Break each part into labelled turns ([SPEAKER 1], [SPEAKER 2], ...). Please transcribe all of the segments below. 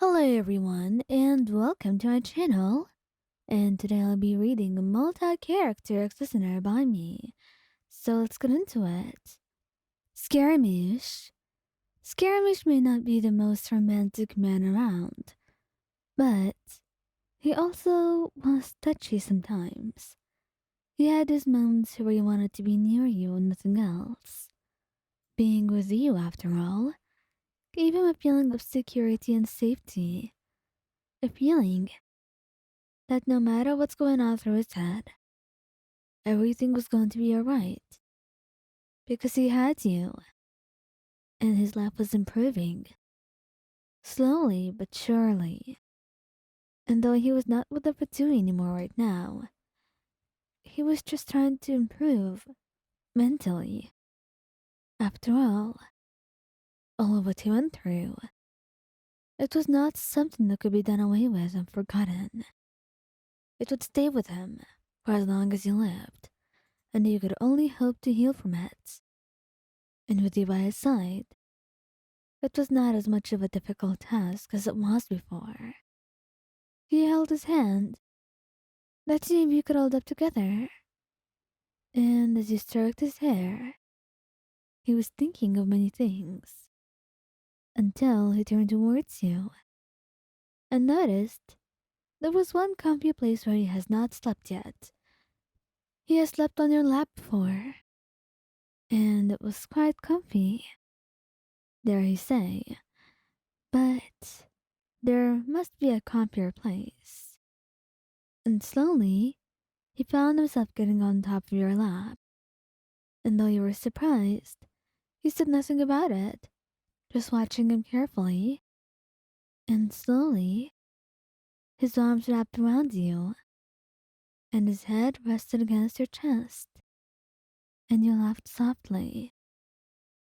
[SPEAKER 1] Hello everyone and welcome to my channel. And today I'll be reading a multi-character listener by me. So let's get into it. Scaramouche. Scaramouche may not be the most romantic man around, but he also was touchy sometimes. He had his moments where he wanted to be near you and nothing else. Being with you, after all, gave him a feeling of security and safety. A feeling that no matter what's going on through his head, everything was going to be alright. Because he had you, and his life was improving. Slowly but surely. And though he was not with the Patu anymore right now, he was just trying to improve mentally. After all of what he went through, it was not something that could be done away with and forgotten. It would stay with him for as long as he lived, and he could only hope to heal from it. And with you by his side, it was not as much of a difficult task as it was before. He held his hand. That seemed you could hold up together. And as he stroked his hair, he was thinking of many things. Until he turned towards you and noticed there was one comfy place where he has not slept yet. He has slept on your lap before, and it was quite comfy, dare I say. But there must be a comfier place. And slowly, he found himself getting on top of your lap, and though you were surprised, he said nothing about it, just watching him carefully. And slowly, his arms wrapped around you, and his head rested against your chest, and you laughed softly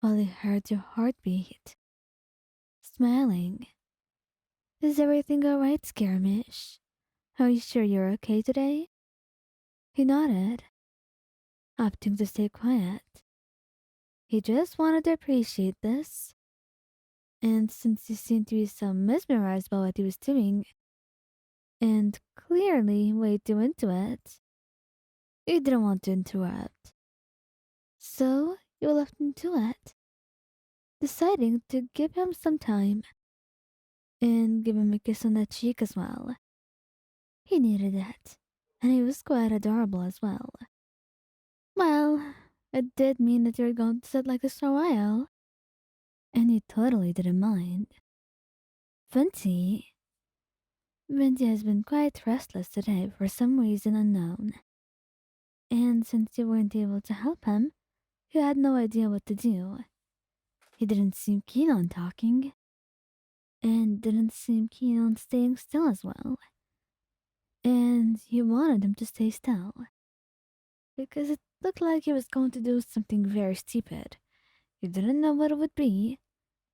[SPEAKER 1] while he heard your heartbeat, smiling. Is everything alright, Scaramouche? Are you sure you're okay today? He nodded, opting to stay quiet. He just wanted to appreciate this. And since he seemed to be so mesmerized by what he was doing, and clearly way too into it, he didn't want to interrupt. So you left him to it, deciding to give him some time and give him a kiss on the cheek as well. He needed it, and he was quite adorable as well. Well, it did mean that you were going to sit like this for a while, and you totally didn't mind. Venti. Venti has been quite restless today for some reason unknown. And since you weren't able to help him, you had no idea what to do. He didn't seem keen on talking, and didn't seem keen on staying still as well. And you wanted him to stay still, because it looked like he was going to do something very stupid. You didn't know what it would be,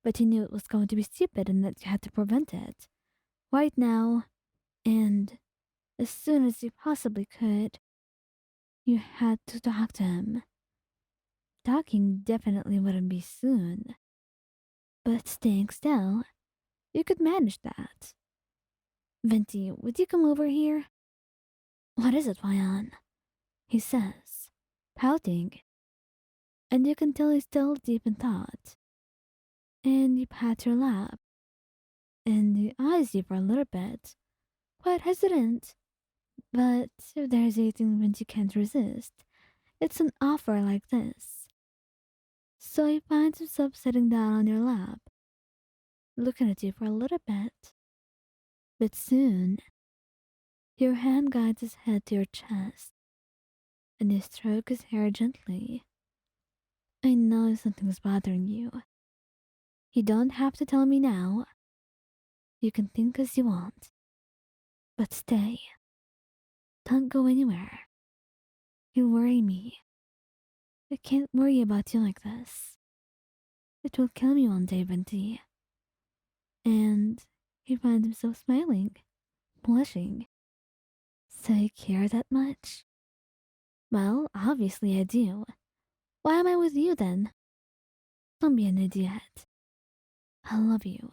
[SPEAKER 1] but you knew it was going to be stupid and that you had to prevent it. Right now, and as soon as you possibly could, you had to talk to him. Talking definitely wouldn't be soon, but staying still, you could manage that. Venti, would you come over here? What is it, Ryan? He says, pouting, and you can tell he's still deep in thought. And you pat your lap, and he eyes you for a little bit, quite hesitant. But if there's anything Venti can't resist, it's an offer like this. So he finds himself sitting down on your lap, looking at you for a little bit. But soon, your hand guides his head to your chest, and you stroke his hair gently. I know something's bothering you. You don't have to tell me now. You can think as you want. But stay. Don't go anywhere. You worry me. I can't worry about you like this. It will kill me one day, Venti. And he finds himself smiling, blushing. So you care that much? Well, obviously I do. Why am I with you then? Don't be an idiot. I love you.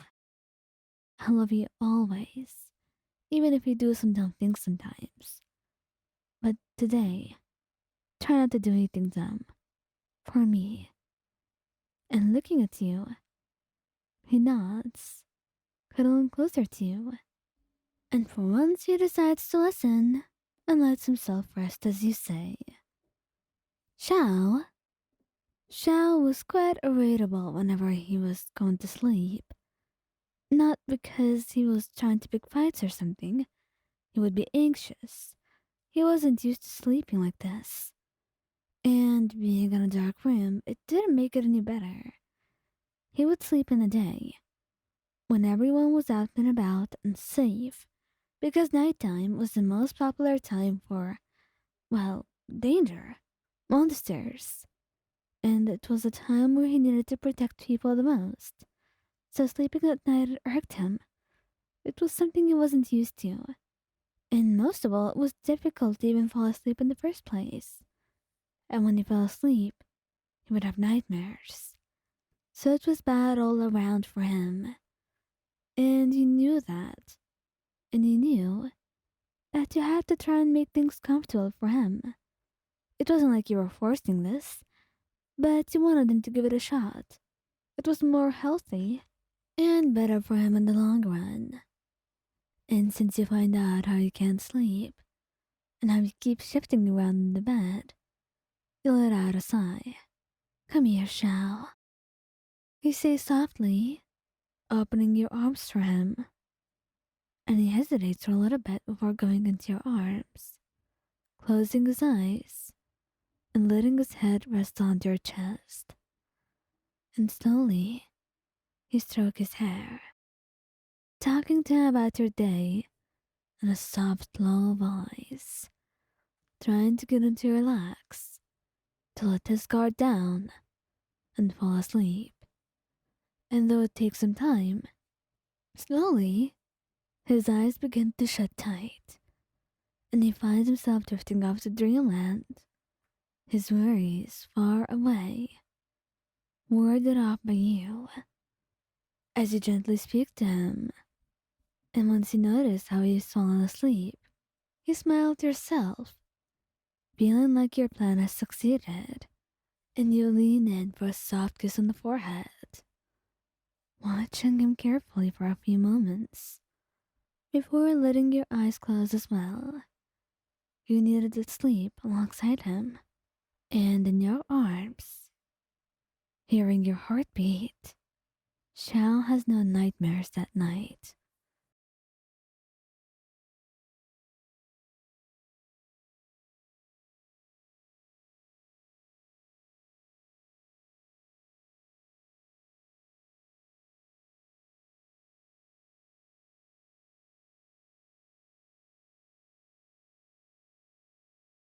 [SPEAKER 1] I love you always, even if you do some dumb things sometimes. But today, try not to do anything dumb. For me. And looking at you, he nods, cuddling closer to you. And for once, he decides to listen and lets himself rest, as you say. Xiao. Xiao was quite irritable whenever he was going to sleep. Not because he was trying to pick fights or something. He would be anxious. He wasn't used to sleeping like this. And being in a dark room, it didn't make it any better. He would sleep in the day, when everyone was out and about and safe, because nighttime was the most popular time for, well, danger, monsters, and it was a time where he needed to protect people the most. So sleeping at night irked him. It was something he wasn't used to, and most of all, it was difficult to even fall asleep in the first place. And when he fell asleep, he would have nightmares. So it was bad all around for him. And you knew that. And you knew that you had to try and make things comfortable for him. It wasn't like you were forcing this, but you wanted him to give it a shot. It was more healthy and better for him in the long run. And since you find out how you can't sleep, and how you keep shifting around in the bed, you let out a sigh. Come here, Xiao. You say softly, opening your arms for him, and he hesitates for a little bit before going into your arms, closing his eyes and letting his head rest on your chest. And slowly, you stroke his hair, talking to him about your day in a soft, low voice, trying to get him to relax, to let his guard down and fall asleep. And though it takes some time, slowly, his eyes begin to shut tight, and he finds himself drifting off to dreamland, his worries far away, warded off by you, as you gently speak to him. And once you notice how he's fallen asleep, you smile to yourself, feeling like your plan has succeeded, and you lean in for a soft kiss on the forehead, watching him carefully for a few moments before letting your eyes close as well. You needed to sleep alongside him, and in your arms, hearing your heartbeat. Xiao has no nightmares that night.